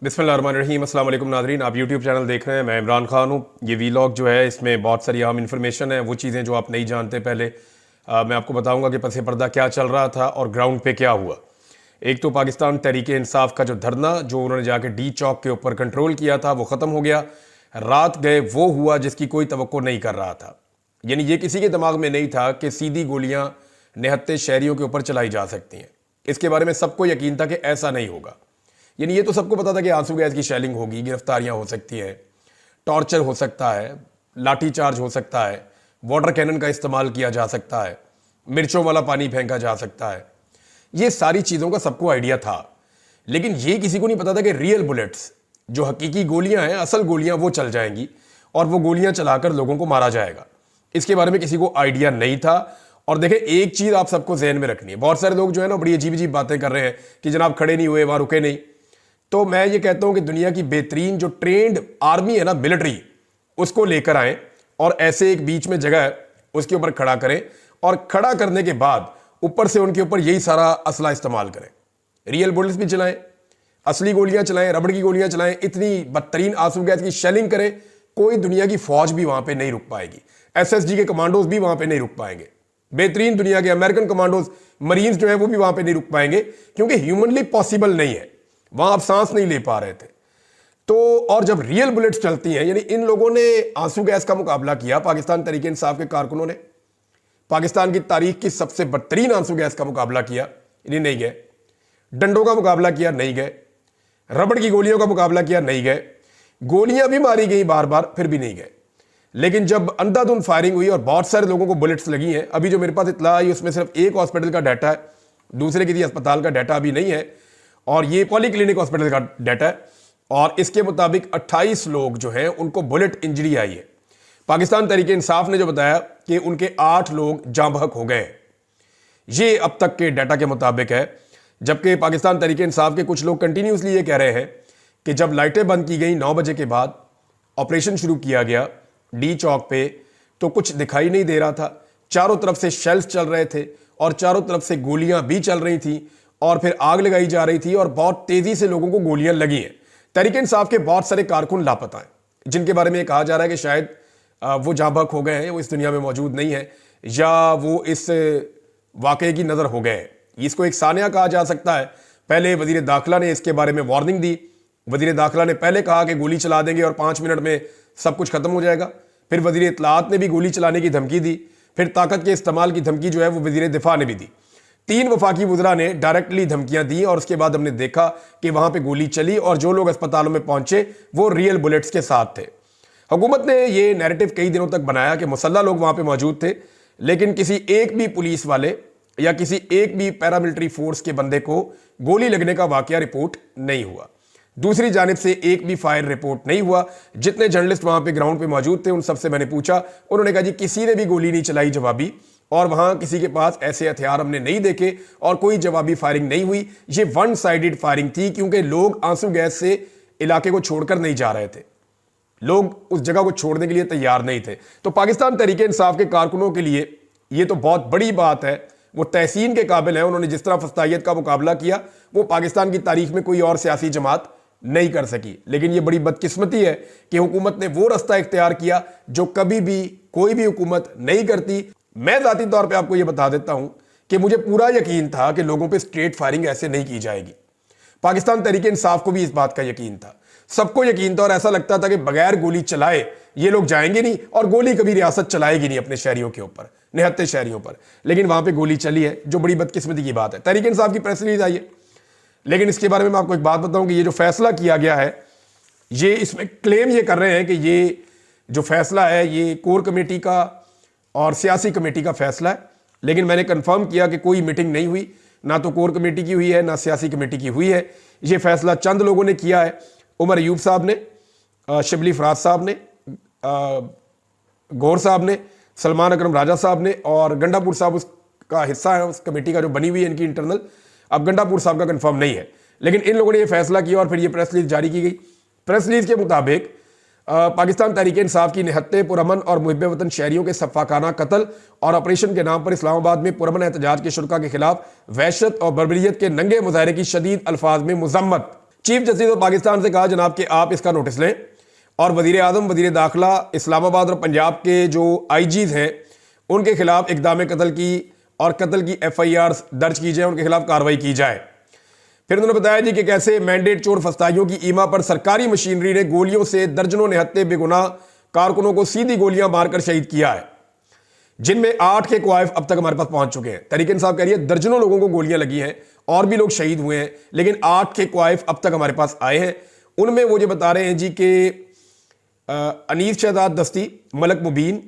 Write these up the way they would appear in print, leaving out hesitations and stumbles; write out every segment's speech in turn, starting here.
बिस्मिल्लाहिर्रहमानिर्रहीम। अस्सलाम वालेकुम नाज़रीन, आप यूट्यूब चैनल देख रहे हैं। मैं इमरान खान हूँ। ये वीलॉग जो है इसमें बहुत सारी अहम इन्फॉर्मेशन है, वो चीज़ें जो आप नहीं जानते। पहले मैं आपको बताऊंगा कि पसे पर्दा क्या चल रहा था और ग्राउंड पे क्या हुआ। एक तो पाकिस्तान तहरीक इंसाफ का जो धरना जो उन्होंने जाके डी चौक के ऊपर कंट्रोल किया था वो ख़त्म हो गया। रात गए वो हुआ जिसकी कोई तवक्को नहीं कर रहा था। यानी ये किसी के दिमाग में नहीं था कि सीधी गोलियां निहत्ते शहरियों के ऊपर चलाई जा सकती हैं। इसके बारे में सबको यकीन था कि ऐसा नहीं होगा। यानी ये तो सबको पता था कि आंसू गैस की शेलिंग होगी, गिरफ्तारियां हो सकती हैं, टॉर्चर हो सकता है, लाठी चार्ज हो सकता है, वाटर कैनन का इस्तेमाल किया जा सकता है, मिर्चों वाला पानी फेंका जा सकता है। ये सारी चीज़ों का सबको आइडिया था, लेकिन ये किसी को नहीं पता था कि रियल बुलेट्स जो हकीकी गोलियां हैं, असल गोलियां वो चल जाएंगी और वो गोलियां चलाकर लोगों को मारा जाएगा। इसके बारे में किसी को आइडिया नहीं था। और देखें, एक चीज़ आप सबको जहन में रखनी है। बहुत सारे लोग जो है ना बड़ी अजीब अजीब बातें कर रहे हैं कि जनाब खड़े नहीं हुए, वहां रुके नहीं। तो मैं ये कहता हूं कि दुनिया की बेहतरीन जो ट्रेंड आर्मी है ना, मिलिट्री, उसको लेकर आए और ऐसे एक बीच में जगह है उसके ऊपर खड़ा करें और खड़ा करने के बाद ऊपर से उनके ऊपर यही सारा असला इस्तेमाल करें। रियल बुलेट्स भी चलाएं, असली गोलियां चलाएं, रबड़ की गोलियां चलाएं, इतनी बदतरीन आंसू गैस की शेलिंग करें, कोई दुनिया की फौज भी वहां पर नहीं रुक पाएगी। एसएसजी के कमांडोज भी वहां पर नहीं रुक पाएंगे। बेहतरीन दुनिया के अमेरिकन कमांडोज, मरीन्स जो है वो भी वहां पर नहीं रुक पाएंगे, क्योंकि ह्यूमनली पॉसिबल नहीं है। वहां आप सांस नहीं ले पा रहे थे। तो और जब रियल बुलेट्स चलती हैं, यानी इन लोगों ने आंसू गैस का मुकाबला किया, पाकिस्तान तहरीक इंसाफ के कारकुनों ने पाकिस्तान की तारीख की सबसे बदतरीन आंसू गैस का मुकाबला किया, यानी नहीं गए। डंडों का मुकाबला किया, नहीं गए। रबड़ की गोलियों का मुकाबला किया, नहीं गए। गोलियां भी मारी गई बार बार, फिर भी नहीं गए। लेकिन जब अंधाधुंध फायरिंग हुई और बहुत सारे लोगों को बुलेट्स लगी हैं, अभी जो मेरे पास इत्तला आई उसमें सिर्फ एक हॉस्पिटल का डाटा है, दूसरे किसी अस्पताल का डाटा अभी नहीं है, और ये पॉलीक्लिनिक हॉस्पिटल का डाटा है। और इसके मुताबिक 28 लोग जो हैं उनको बुलेट इंजरी आई है। पाकिस्तान तहरीक इंसाफ ने जो बताया कि उनके 8 लोग जाँ बहक हो गए। ये अब तक के डाटा के मुताबिक है। जबकि पाकिस्तान तहरीक इंसाफ के कुछ लोग कंटिन्यूसली ये कह रहे हैं कि जब लाइटें बंद की गई 9 बजे के बाद, ऑपरेशन शुरू किया गया डी चौक पे, तो कुछ दिखाई नहीं दे रहा था। चारों तरफ से शेल्स चल रहे थे और चारों तरफ से गोलियां भी चल रही थी और फिर आग लगाई जा रही थी और बहुत तेजी से लोगों को गोलियां लगी हैं। तहरीक इंसाफ के बहुत सारे कारकुन लापता हैं, जिनके बारे में कहा जा रहा है कि शायद वो जाँ बहक हो गए हैं, वो इस दुनिया में मौजूद नहीं है, या वो इस वाकये की नज़र हो गए हैं। इसको एक सानिया कहा जा सकता है। पहले वजीर दाखिला ने इसके बारे में वार्निंग दी। वजीर दाखिला ने पहले कहा कि गोली चला देंगे और 5 मिनट में सब कुछ खत्म हो जाएगा। फिर वजीर इत्तलात ने भी गोली चलाने की धमकी दी। फिर ताकत के इस्तेमाल की धमकी जो है वो वजीर दिफा ने भी दी। 3 वफाकी वज़रा ने डायरेक्टली धमकियां दी और उसके बाद हमने देखा कि वहां पे गोली चली और जो लोग अस्पतालों में पहुंचे वो रियल बुलेट्स के साथ थे। हुकूमत ने ये नैरेटिव कई दिनों तक बनाया कि मुसल्लह लोग वहां पे मौजूद थे, लेकिन किसी एक भी पुलिस वाले या किसी एक भी पैरामिलिट्री फोर्स के बंदे को गोली लगने का वाकया रिपोर्ट नहीं हुआ। दूसरी जानिब से एक भी फायर रिपोर्ट नहीं हुआ। जितने जर्नलिस्ट वहां पे ग्राउंड पे मौजूद थे उन सबसे मैंने पूछा, उन्होंने कहा जी किसी ने भी गोली नहीं चलाई जवाबी, और वहां किसी के पास ऐसे हथियार हमने नहीं देखे और कोई जवाबी फायरिंग नहीं हुई। ये वन साइडेड फायरिंग थी, क्योंकि लोग आंसू गैस से इलाके को छोड़कर नहीं जा रहे थे। लोग उस जगह को छोड़ने के लिए तैयार नहीं थे। तो पाकिस्तान तहरीक इंसाफ के कारकुनों के लिए ये तो बहुत बड़ी बात है, वो तहसीन के काबिल है। उन्होंने जिस तरह फस्तायत का मुकाबला किया वो पाकिस्तान की तारीख में कोई और सियासी जमात नहीं कर सकी। लेकिन ये बड़ी बदकिस्मती है कि हुकूमत ने वो रास्ता इख्तियार किया जो कभी भी कोई भी हुकूमत नहीं करती। मैं जाती तौर पे आपको ये बता देता हूं कि मुझे पूरा यकीन था कि लोगों पे स्ट्रेट फायरिंग ऐसे नहीं की जाएगी। पाकिस्तान तहरीक इंसाफ को भी इस बात का यकीन था, सबको यकीन था, और ऐसा लगता था कि बगैर गोली चलाए ये लोग जाएंगे नहीं और गोली कभी रियासत चलाएगी नहीं अपने शहरियों के ऊपर, निहत्ते शहरियों पर। लेकिन वहां पर गोली चली है, जो बड़ी बदकिस्मती की बात है। तहरीक इंसाफ की प्रेस रिलीज आई है, लेकिन इसके बारे में मैं आपको एक बात बताऊं कि ये जो फैसला किया गया है, ये इसमें क्लेम ये कर रहे हैं कि ये जो फैसला है ये कोर कमेटी का और सियासी कमेटी का फैसला है। लेकिन मैंने कंफर्म किया कि कोई मीटिंग नहीं हुई, ना तो कोर कमेटी की हुई है ना सियासी कमेटी की हुई है। ये फैसला चंद लोगों ने किया है। उमर अयूब साहब ने, शिबली फराज साहब ने, गौर साहब ने, सलमान अकरम राजा साहब ने, और गंडापुर साहब उसका हिस्सा है, उस कमेटी का जो बनी हुई है इनकी इंटरनल। अब गंडापुर साहब का कंफर्म नहीं है, लेकिन इन लोगों ने यह फैसला किया और फिर यह प्रेस रिलीज जारी की गई। प्रेस रिलीज के मुताबिक पाकिस्तान तहरीक इंसाफ की निहत्ते पुरअमन और मुहिब वतन शहरियों के सफ़ाकाना कत्ल और ऑपरेशन के नाम पर इस्लामाबाद में पुरअमन एहतजाज के शुरका के खिलाफ वहशत और बर्बरियत के नंगे मुजाहरे की शदीद अल्फाज में मुजम्मत। चीफ जस्टिस ऑफ पाकिस्तान से कहा जनाब कि आप इसका नोटिस लें और वजीर आजम, वजीर दाखिला, इस्लामाबाद और पंजाब के जो आईजीज हैं उनके खिलाफ इक़दाम कत्ल की और कत्ल की FIR दर्ज की जाए, उनके खिलाफ कार्रवाई की जाए। फिर उन्होंने बताया जी कि कैसे मैंडेट चोर फस्ताइयों की ईमा पर सरकारी मशीनरी ने गोलियों से दर्जनों निहत्ते बेगुनाह कारकुनों को सीधी गोलियां मारकर शहीद किया है, जिनमें 8 के क्वाइफ अब तक हमारे पास पहुंच चुके हैं। तहरीक इंसाफ कह रही है दर्जनों लोगों को गोलियां लगी हैं और भी लोग शहीद हुए हैं, लेकिन 8 के क्वाइफ अब तक हमारे पास आए हैं। उनमें वो जो बता रहे हैं जी कि अनीस शहजाद दस्ती, मलक मुबीन,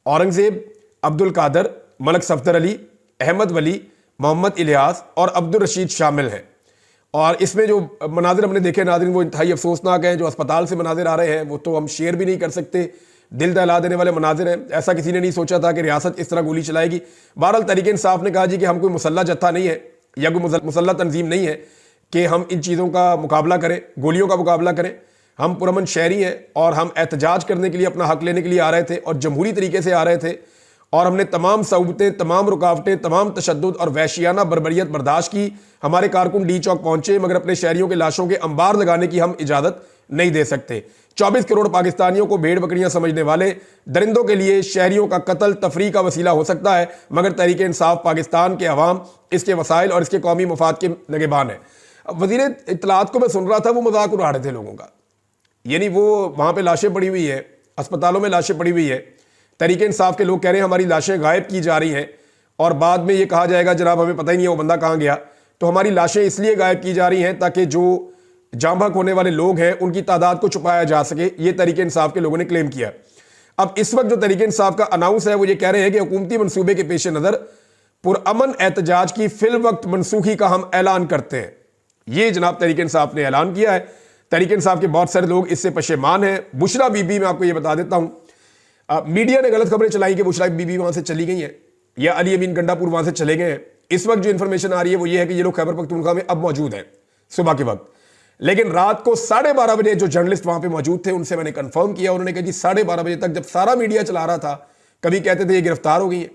औरंगजेब, अब्दुल कादर, मलक सफदर अली, अहमद वली, मोहम्मद इलियास और अब्दुल रशीद शामिल हैं। और इसमें जो मनाजिर हमने देखे नाज़रीन वो इंतहाई अफसोसनाक हैं। जो अस्पताल से मनाजिर आ रहे हैं वो तो हम शेयर भी नहीं कर सकते, दिल दहला देने वाले मनाजिर हैं। ऐसा किसी ने नहीं सोचा था कि रियासत इस तरह गोली चलाएगी। बहरहाल तहरीक इंसाफ ने कहा जी कि हम कोई मुसल्ला जत्था नहीं है या कोई मुसल्ला तंजीम नहीं है कि हम इन चीज़ों का मुकाबला करें, गोलियों का मुकाबला करें। हम पुरअमन शहरी हैं और हम एहतजाज करने के लिए, अपना हक लेने के लिए आ रहे थे और जमहूरी तरीके से आ रहे थे और हमने तमाम सऊबतें, तमाम रुकावटें, तमाम तशद्दुद और वहशियाना बर्बरियत बर्दाश्त की। हमारे कारकुन डी चौक पहुंचे मगर अपने शहरियों के लाशों के अंबार लगाने की हम इजाज़त नहीं दे सकते। 24 करोड़ पाकिस्तानियों को भेड़ बकरियां समझने वाले दरिंदों के लिए शहरियों का कत्ल तफरीह का वसीला हो सकता है, मगर तहरीक इंसाफ पाकिस्तान के अवाम, इसके वसाइल और इसके कौमी मफाद के नगेबान है। अब वज़ीर इत्तलात को मैं सुन रहा था, वो मजाक उड़ा रहे थे लोगों का, यानी वो वहाँ पर लाशें पड़ी हुई है, अस्पतालों में लाशें पड़ी हुई है। तहरीक इंसाफ के लोग कह रहे हैं हमारी लाशें गायब की जा रही हैं और बाद में ये कहा जाएगा जनाब हमें पता ही नहीं है वो बंदा कहाँ गया। तो हमारी लाशें इसलिए गायब की जा रही हैं ताकि जो जाम बहक होने वाले लोग हैं उनकी तादाद को छुपाया जा सके, ये तहरीक इंसाफ के लोगों ने क्लेम किया। अब इस वक्त जो तहरीक इंसाफ का अनाउंस है वो ये कह रहे हैं कि हुकूमती मनसूबे के पेश नज़र पुरअमन एहतजाज की फिल वक्त मनसूखी का हम ऐलान करते हैं। ये जनाब तहरीक इंसाफ ने ऐलान किया है। तहरीक इंसाफ के बहुत सारे लोग इससे पशेमान हैं। बुशरा बीबी, मैं आपको ये बता देता हूँ, मीडिया ने गलत खबरें चलाई कि बुशरा बीबी वहां से चली गई हैं या अली अमीन गंडापुर वहां से चले गए हैं। इस वक्त जो इंफॉर्मेशन आ रही है वो ये है कि ये लोग खैबर पख्तूनख्वा में अब मौजूद हैं सुबह के वक्त। लेकिन रात को 12:30 बजे जो जर्नलिस्ट वहां पे मौजूद थे उनसे मैंने कंफर्म किया, उन्होंने कहा जी 12:30 बजे तक जब सारा मीडिया चला रहा था, कभी कहते थे ये गिरफ्तार हो गई है,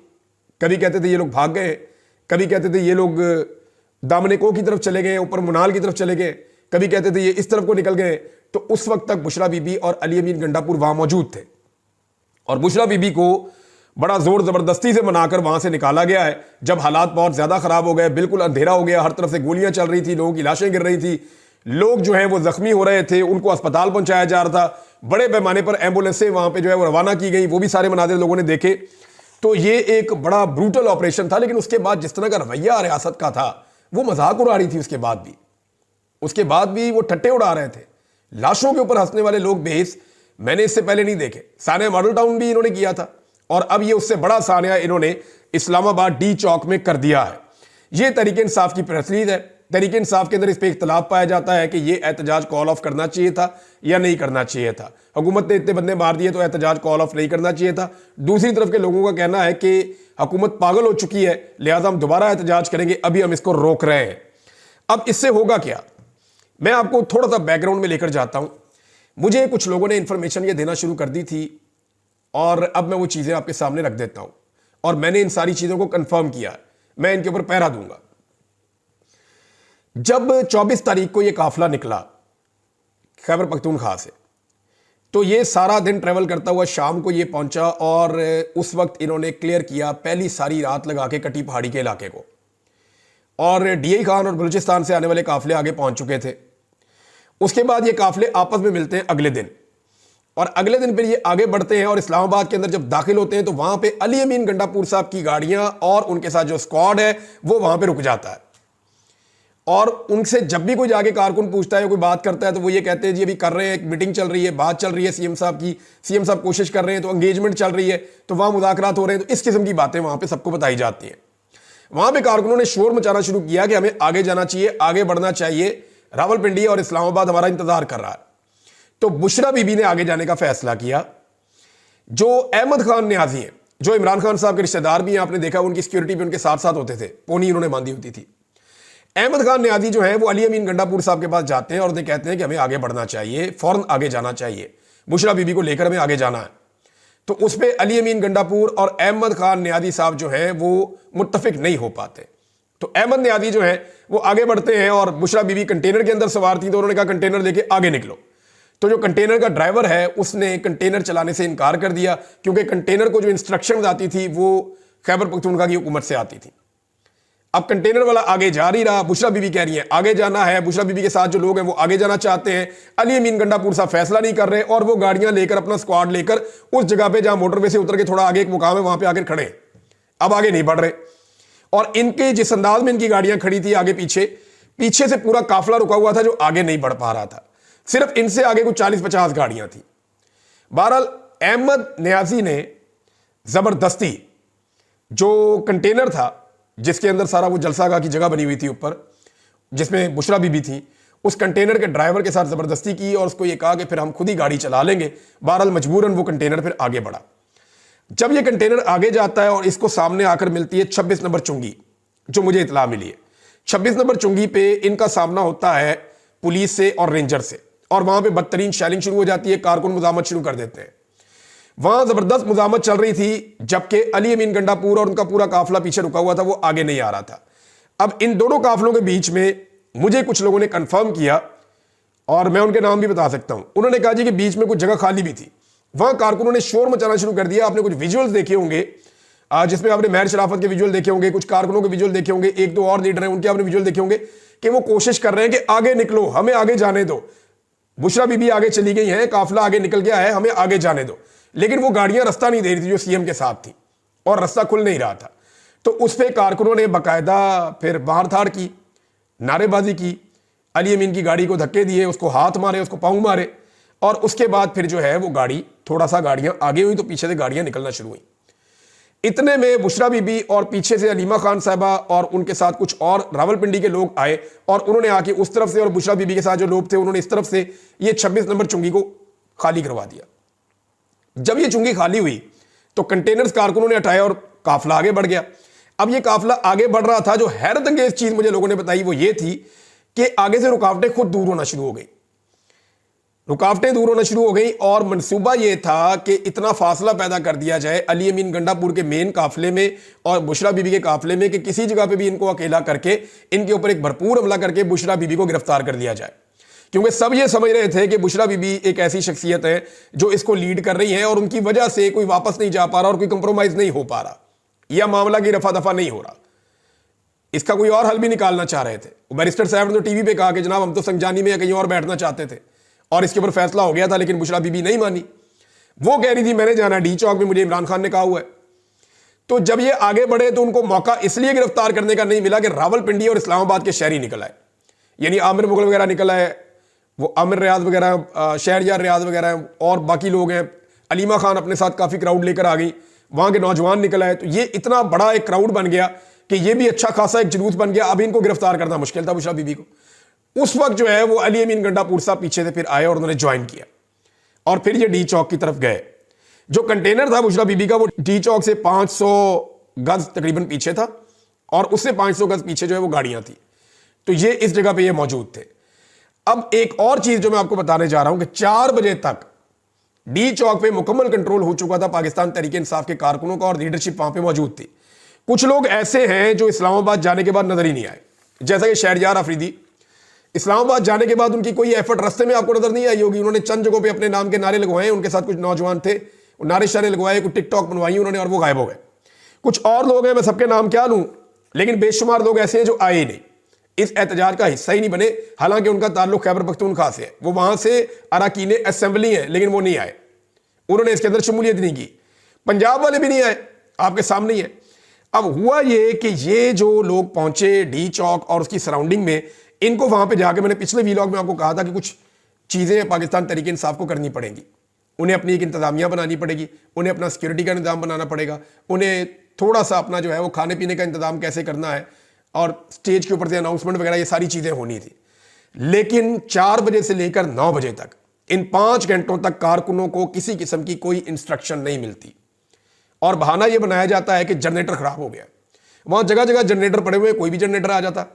कभी कहते थे ये लोग भाग गए, कभी कहते थे ये लोग दामनेको की तरफ चले गए, ऊपर मुनाल की तरफ चले गए, कभी कहते थे ये इस तरफ को निकल गए। तो उस वक्त तक बुशरा बीबी और अली अमीन गंडापुर वहां मौजूद थे और बुशरा बीबी को बड़ा जोर जबरदस्ती से मनाकर वहां से निकाला गया है। जब हालात बहुत ज्यादा खराब हो गए, बिल्कुल अंधेरा हो गया, हर तरफ से गोलियां चल रही थी, लोगों की लाशें गिर रही थी, लोग जो हैं वो जख्मी हो रहे थे, उनको अस्पताल पहुंचाया जा रहा था, बड़े पैमाने पर एम्बुलेंसें वहां पे जो है वो रवाना की गई, वो भी सारे मनाजिर लोगों ने देखे। तो ये एक बड़ा ब्रूटल ऑपरेशन था। लेकिन उसके बाद जिस तरह का रवैया रियासत का था वो मजाक उड़ा रही थी। उसके बाद भी वो ठट्टे उड़ा रहे थे, लाशों के ऊपर हंसने वाले लोग बेहिस मैंने इससे पहले नहीं देखे। सानिया मॉडल टाउन भी इन्होंने किया था और अब ये उससे बड़ा सानिया इन्होंने इस्लामाबाद डी चौक में कर दिया है। ये तहरीक इंसाफ की प्रेस रिलीज है। तहरीक इंसाफ के अंदर इस पर इख्तलाफ पाया जाता है कि ये एहतजाज कॉल ऑफ करना चाहिए था या नहीं करना चाहिए था। हुकूमत ने इतने बंदे मार दिए तो एहतजाज कॉल ऑफ नहीं करना चाहिए था। दूसरी तरफ के लोगों का कहना है कि हुकूमत पागल हो चुकी है, लिहाजा हम दोबारा एहतजाज करेंगे, अभी हम इसको रोक रहे हैं। अब इससे होगा क्या, मैं आपको थोड़ा सा बैकग्राउंड में लेकर जाता हूं। मुझे कुछ लोगों ने इंफॉर्मेशन ये देना शुरू कर दी थी और अब मैं वो चीजें आपके सामने रख देता हूं और मैंने इन सारी चीजों को कंफर्म किया, मैं इनके ऊपर पहरा दूंगा। जब 24 तारीख को ये काफिला निकला खैबर पख्तूनख्वा से, तो ये सारा दिन ट्रेवल करता हुआ शाम को ये पहुंचा और उस वक्त इन्होंने क्लियर किया पहली सारी रात लगा के कटी पहाड़ी के इलाके को, और डीआई खान और बलूचिस्तान से आने वाले काफिले आगे पहुंच चुके थे। उसके बाद ये काफिले आपस में मिलते हैं अगले दिन, और अगले दिन फिर ये आगे बढ़ते हैं और इस्लामाबाद के अंदर जब दाखिल होते हैं तो वहां पे अली अमीन गंडापुर साहब की गाड़ियां और उनके साथ जो स्क्वाड है वो वहां पे रुक जाता है। और उनसे जब भी कोई जाके कारकुन पूछता है, कोई बात करता है, तो वो ये कहते हैं जी अभी कर रहे हैं, एक मीटिंग चल रही है, बात चल रही है सीएम साहब की, सीएम साहब कोशिश कर रहे हैं, तो एंगेजमेंट चल रही है, तो वहां मुज़ाकरात हो रहे हैं। तो इस किस्म की बातें वहां पे सबको बताई जाती हैं। वहां पे कारकुनों ने शोर मचाना शुरू किया कि हमें आगे जाना चाहिए, आगे बढ़ना चाहिए, रावलपिंडी और इस्लामाबाद हमारा इंतजार कर रहा है। तो बुशरा बीबी ने आगे जाने का फैसला किया। जो अहमद खान न्याजी हैं, जो इमरान खान साहब के रिश्तेदार भी हैं, आपने देखा उनकी सिक्योरिटी भी उनके साथ साथ होते थे, पोनी उन्होंने बांधी होती थी। अहमद खान न्याजी जो है वो अली अमीन गंडापुर साहब के पास जाते हैं और उन्हें कहते हैं कि हमें आगे बढ़ना चाहिए, फौरन आगे जाना चाहिए, बुशरा बीबी को लेकर हमें आगे जाना है। तो उस पर अली अमीन गंडापुर और अहमद खान न्याजी साहब जो हैं वो मुत्तफिक नहीं हो पाते। तो अहमद न्याजी जो है वो आगे बढ़ते हैं और बुशरा बीबी कंटेनर के अंदर सवार थी, तो उन्होंने कहा कंटेनर लेके आगे निकलो। तो जो कंटेनर का ड्राइवर है उसने कंटेनर चलाने से इनकार कर दिया, क्योंकि कंटेनर को जो इंस्ट्रक्शन आती थी वो खैबर पख्तूनख्वा की हुकूमत से आती थी। अब कंटेनर वाला आगे जा ही रहा, बुशरा बीबी कह रही है आगे जाना है, बुशरा बीबी के साथ जो लोग हैं वो आगे जाना चाहते हैं। अली अमीन गंडापुर साहब फैसला नहीं कर रहे और वो गाड़ियां लेकर, अपना स्क्वाड लेकर उस जगह पे जहां मोटरवे से उतर के थोड़ा आगे एक मुकाम है वहां पे आकर खड़े हैं, अब आगे नहीं बढ़ रहे। और इनके जिस अंदाज में इनकी गाड़ियां खड़ी थी आगे पीछे, पीछे से पूरा काफिला रुका हुआ था जो आगे नहीं बढ़ पा रहा था, सिर्फ इनसे आगे कुछ 40-50 गाड़ियां थी। बहरहाल अहमद न्याजी ने जबरदस्ती जो कंटेनर था जिसके अंदर सारा वो जलसागाह की जगह बनी हुई थी ऊपर, जिसमें बुशरा बीबी थी, उस कंटेनर के ड्राइवर के साथ जबरदस्ती की और उसको ये कहा कि फिर हम खुद ही गाड़ी चला लेंगे। बहरहाल मजबूरन वो कंटेनर फिर आगे बढ़ा। जब ये कंटेनर आगे जाता है और इसको सामने आकर मिलती है 26 नंबर चुंगी, जो मुझे इतला मिली है, 26 नंबर चुंगी पे इनका सामना होता है पुलिस से और रेंजर से, और वहां पे बदतरीन शैलिंग शुरू हो जाती है, कारकुन मुजामत शुरू कर देते हैं। वहां जबरदस्त मुजामत चल रही थी, जबकि अली अमीन गंडापुर और उनका पूरा काफिला पीछे रुका हुआ था, वो आगे नहीं आ रहा था। अब इन दोनों काफिलों के बीच में मुझे कुछ लोगों ने कंफर्म किया और मैं उनके नाम भी बता सकता हूं। उन्होंने कहा जी कि बीच में कुछ जगह खाली भी थी, वहां कारकुनों ने शोर मचाना शुरू कर दिया। आपने कुछ विजुअल्स देखे होंगे जिसमें आपने महर शराफत के विजुअल देखे होंगे, कुछ कारकुनों के विजुअल देखे होंगे, एक दो और लीडर हैं उनके आपने विजुअल देखे होंगे कि वो कोशिश कर रहे हैं कि आगे निकलो, हमें आगे जाने दो। बुशरा बीबी आगे चली गई है, काफिला आगे निकल गया है, हमें आगे जाने दो। लेकिन वो गाड़ियां रास्ता नहीं दे रही थी जो सीएम के साथ थी और रास्ता खुल नहीं रहा था। तो उस पर कारकुनों ने बाकायदा फिर बाहर थाड़ की, नारेबाजी की, अली अमीन की गाड़ी को धक्के दिए, उसको हाथ मारे, उसको पाँव मारे, और उसके बाद फिर जो है वो गाड़ी थोड़ा सा गाड़ियां आगे हुई तो पीछे से गाड़ियां निकलना शुरू हुई। इतने में बुशरा बीबी और पीछे से अलीमा खान साहबा और उनके साथ कुछ और रावलपिंडी के लोग आए और उन्होंने आके उस तरफ से और बुशरा बीबी के साथ जो लोग थे उन्होंने इस तरफ से ये 26 नंबर चुंगी को खाली करवा दिया। जब ये चुंगी खाली हुई तो कंटेनर्स कारकुनों ने हटाए और काफिला आगे बढ़ गया। अब ये काफिला आगे बढ़ रहा था, जो हैरत अंगेज चीज मुझे लोगों ने बताई वो ये थी कि आगे से रुकावटें खुद दूर होना शुरू हो गई, रुकावटें दूर होना शुरू हो गई और मंसूबा यह था कि इतना फासला पैदा कर दिया जाए अली अमीन गंडापुर के मेन काफिले में और बुशरा बीबी के काफिले में कि किसी जगह पे भी इनको अकेला करके इनके ऊपर एक भरपूर हमला करके बुशरा बीबी को गिरफ्तार कर दिया जाए। क्योंकि सब ये समझ रहे थे कि बुशरा बीबी एक ऐसी शख्सियत है जो इसको लीड कर रही है और उनकी वजह से कोई वापस नहीं जा पा रहा और कोई कंप्रोमाइज नहीं हो पा रहा, यह मामला की रफा दफा नहीं हो रहा, इसका कोई और हल भी निकालना चाह रहे थे। बैरिस्टर साहब ने तो टीवी पे कहा कि जनाब हम तो संजानी में या कहीं और बैठना चाहते थे और इसके ऊपर फैसला हो गया था, लेकिन बुशरा बीबी नहीं मानी। वो कह रही थी मैंने जाना डी चौक में, मुझे इमरान खान ने कहा हुआ है। तो जब ये आगे बढ़े तो उनको मौका इसलिए गिरफ्तार करने का नहीं मिला कि रावलपिंडी और इस्लामाबाद के शहरी निकल आए, यानी आमिर मुगल वगैरह निकल आए, वो आमिर रियाज वगैरह, शहरयार रियाज वगैरह और बाकी लोग हैं, अलीमा खान अपने साथ काफ़ी क्राउड लेकर आ गई, वहाँ के नौजवान निकल आए। तो ये इतना बड़ा एक क्राउड बन गया कि ये भी अच्छा खासा एक जुलूस बन गया। अब इनको गिरफ्तार करना मुश्किल था बुशरा बीबी को। उस वक्त जो है वो अली अमीन गंडापुर साहब पीछे से फिर आए और उन्होंने ज्वाइन किया और फिर ये डी चौक की तरफ गए। जो कंटेनर था बुशरा बीबी का वो डी चौक से 500 गज तकरीबन पीछे था और उससे 500 गज पीछे जो है वो गाड़ियां थी। तो ये इस जगह पे ये मौजूद थे। अब एक और चीज जो मैं आपको बताने जा रहा हूं कि 4 बजे तक डी चौक पे मुकम्मल कंट्रोल हो चुका था पाकिस्तान तहरीक इंसाफ के कारकुनों का और लीडरशिप वहां पे मौजूद थी। कुछ लोग ऐसे हैं जो इस्लामाबाद जाने के बाद नजर ही नहीं आए, जैसा कि शहरयार अफरीदी। इस्लामाबाद जाने के बाद उनकी कोई एफर्ट रास्ते में आपको नजर नहीं आई होगी। उन्होंने चंद जगहों पे अपने नाम के नारे लगवाए, उनके साथ कुछ नौजवान थे, नारे शारे लगवाए, कुछ टिकटॉक बनवाई उन्होंने और वो गायब हो गए। कुछ और लोग हैं, मैं सबके नाम क्या लूं, लेकिन बेशुमार लोग ऐसे हैं जो आए ही नहीं, इस एहतजाज का हिस्सा ही नहीं बने। हालांकि उनका ताल्लुक खैबर पख्तूनख्वा से है, वो वहां से अरकान असेंबली है, लेकिन वो नहीं आए, उन्होंने इसके अंदर शमूलियत नहीं की। पंजाब वाले भी नहीं आए, आपके सामने ही है। अब हुआ ये कि ये जो लोग पहुंचे डी चौक और उसकी सराउंडिंग में, इनको वहां पे जाके, मैंने पिछले वीलॉग में आपको कहा था कि कुछ चीजें पाकिस्तान तहरीक इंसाफ को करनी पड़ेंगी। उन्हें अपनी एक इंतजामिया बनानी पड़ेगी, उन्हें अपना सिक्योरिटी का निज़ाम बनाना पड़ेगा, उन्हें थोड़ा सा अपना जो है वो खाने पीने का इंतजाम कैसे करना है और स्टेज के ऊपर से अनाउंसमेंट वगैरह, ये सारी चीजें होनी थी। लेकिन 4 बजे से लेकर 9 बजे तक, इन 5 घंटों तक कारकुनों को किसी किस्म की कोई इंस्ट्रक्शन नहीं मिलती और बहाना यह बनाया जाता है कि जनरेटर खराब हो गया। वहां जगह जगह जनरेटर पड़े हुए, कोई भी जनरेटर आ जाता,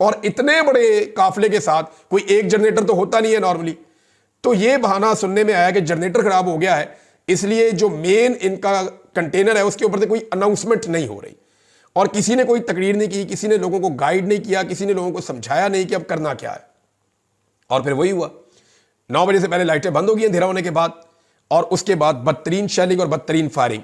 और इतने बड़े काफिले के साथ कोई एक जनरेटर तो होता नहीं है नॉर्मली। तो यह बहाना सुनने में आया कि जनरेटर खराब हो गया है, इसलिए जो मेन इनका कंटेनर है उसके ऊपर से कोई अनाउंसमेंट नहीं हो रही और किसी ने कोई तकरीर नहीं की, किसी ने लोगों को गाइड नहीं किया, किसी ने लोगों को समझाया नहीं कि अब करना क्या है। और फिर वही हुआ, 9 बजे से पहले लाइटें बंद हो गई अंधेरा होने के बाद, और उसके बाद बदतरीन शेलिंग और बदतरीन फायरिंग।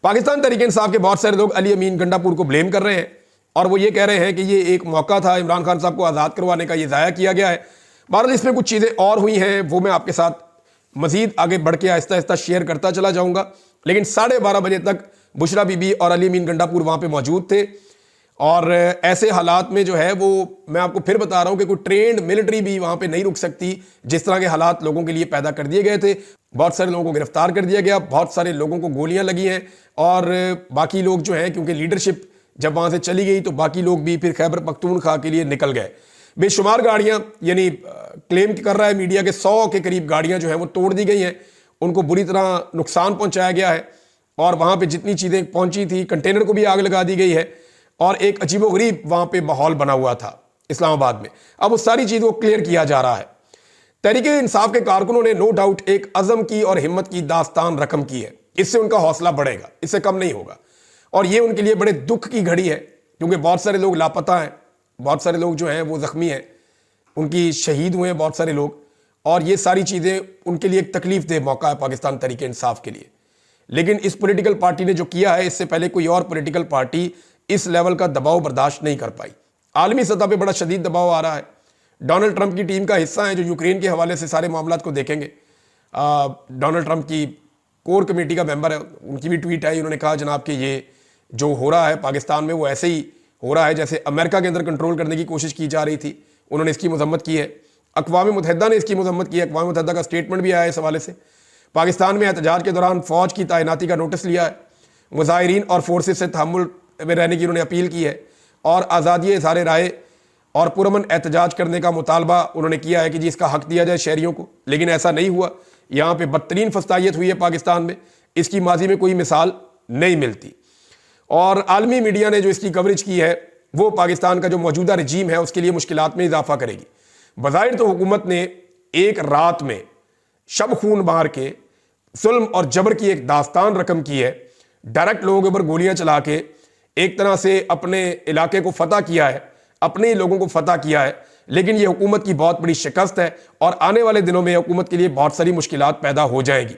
पाकिस्तान तहरीक इंसाफ के बहुत सारे लोग अली अमीन गंडापुर को ब्लेम कर रहे हैं और वो ये कह रहे हैं कि ये एक मौका था इमरान खान साहब को आज़ाद करवाने का, ये ज़ाया किया गया है। बहरहाल इसमें कुछ चीज़ें और हुई हैं, वो मैं आपके साथ मजीद आगे बढ़ के आहिस्ता आहिस्ता शेयर करता चला जाऊंगा। लेकिन 12:30 बजे तक बुशरा बीबी और अली अमीन गंडापुर वहाँ पे मौजूद थे, और ऐसे हालात में जो है वो मैं आपको फिर बता रहा हूं कि कोई ट्रेंड मिलिट्री भी वहां पे नहीं रुक सकती। जिस तरह के हालात लोगों के लिए पैदा कर दिए गए थे, बहुत सारे लोगों को गिरफ्तार कर दिया गया, बहुत सारे लोगों को गोलियां लगी हैं, और बाकी लोग जो हैं क्योंकि लीडरशिप जब वहां से चली गई तो बाकी लोग भी फिर खैबर पख्तूनख्वा के लिए निकल गए। बेशुमार गाड़ियां, यानी क्लेम कर रहा है मीडिया के 100 के करीब गाड़ियां जो है वो तोड़ दी गई हैं, उनको बुरी तरह नुकसान पहुंचाया गया है, और वहां पर जितनी चीज़ें पहुंची थी, कंटेनर को भी आग लगा दी गई है, और एक अजीबोगरीब वहां पे माहौल बना हुआ था इस्लामाबाद में। अब उस सारी चीज़ को क्लियर किया जा रहा है। तहरीक इंसाफ के कारकुनों ने नो डाउट एक अज़म की और हिम्मत की दास्तान रकम की है, इससे उनका हौसला बढ़ेगा, इससे कम नहीं होगा। और ये उनके लिए बड़े दुख की घड़ी है, क्योंकि बहुत सारे लोग लापता हैं, बहुत सारे लोग जो हैं वो ज़ख्मी हैं, उनकी शहीद हुए हैं बहुत सारे लोग, और ये सारी चीज़ें उनके लिए एक तकलीफ दे मौका है पाकिस्तान तहरीक इंसाफ के लिए। लेकिन इस पॉलिटिकल पार्टी ने जो किया है, इससे पहले कोई और पॉलिटिकल पार्टी इस लेवल का दबाव बर्दाश्त नहीं कर पाई। आलमी सतह पे बड़ा शदीद दबाव आ रहा है। डोनाल्ड ट्रंप की टीम का हिस्सा है जो यूक्रेन के हवाले से सारे मामलात को देखेंगे। डोनाल्ड ट्रंप की कोर कमेटी का मेंबर है, उनकी भी ट्वीट आई, उन्होंने कहा जनाब कि ये जो हो रहा है पाकिस्तान में वो ऐसे ही हो रहा है जैसे अमेरिका के अंदर कंट्रोल करने की कोशिश की जा रही थी। उन्होंने इसकी मजम्मत की है, अक़वाम मुत्तहिदा ने इसकी मजम्मत की है, अक़वाम मुत्तहिदा का स्टेटमेंट भी आया है इस हवाले से। पाकिस्तान में एहतजाज के दौरान फ़ौज की तैनाती का नोटिस लिया है, मुजाहिरीन और फोर्सेस से तहम्मुल में रहने की उन्होंने अपील की है, और आज़ादी इज़हार राय और पुरअमन एहतजाज करने का मुतालबा उन्होंने किया है कि जी इसका हक दिया जाए शहरियों को। लेकिन ऐसा नहीं हुआ, यहाँ पे बदतरीन फस्तायत हुई है पाकिस्तान में, इसकी माजी में कोई मिसाल नहीं मिलती। और आलमी मीडिया ने जो इसकी कवरेज की है वो पाकिस्तान का जो मौजूदा रजीम है उसके लिए मुश्किलात में इजाफा करेगी। बज़ाहिर तो हुकूमत ने एक रात में शब खून मार के जुल्म और जबर की एक दास्तान रकम की है, डायरेक्ट लोगों के ऊपर गोलियां चला के एक तरह से अपने इलाके को फतह किया है, अपने ही लोगों को फतह किया है। लेकिन ये हुकूमत की बहुत बड़ी शिकस्त है, और आने वाले दिनों में हुकूमत के लिए बहुत सारी मुश्किलात पैदा हो जाएगी।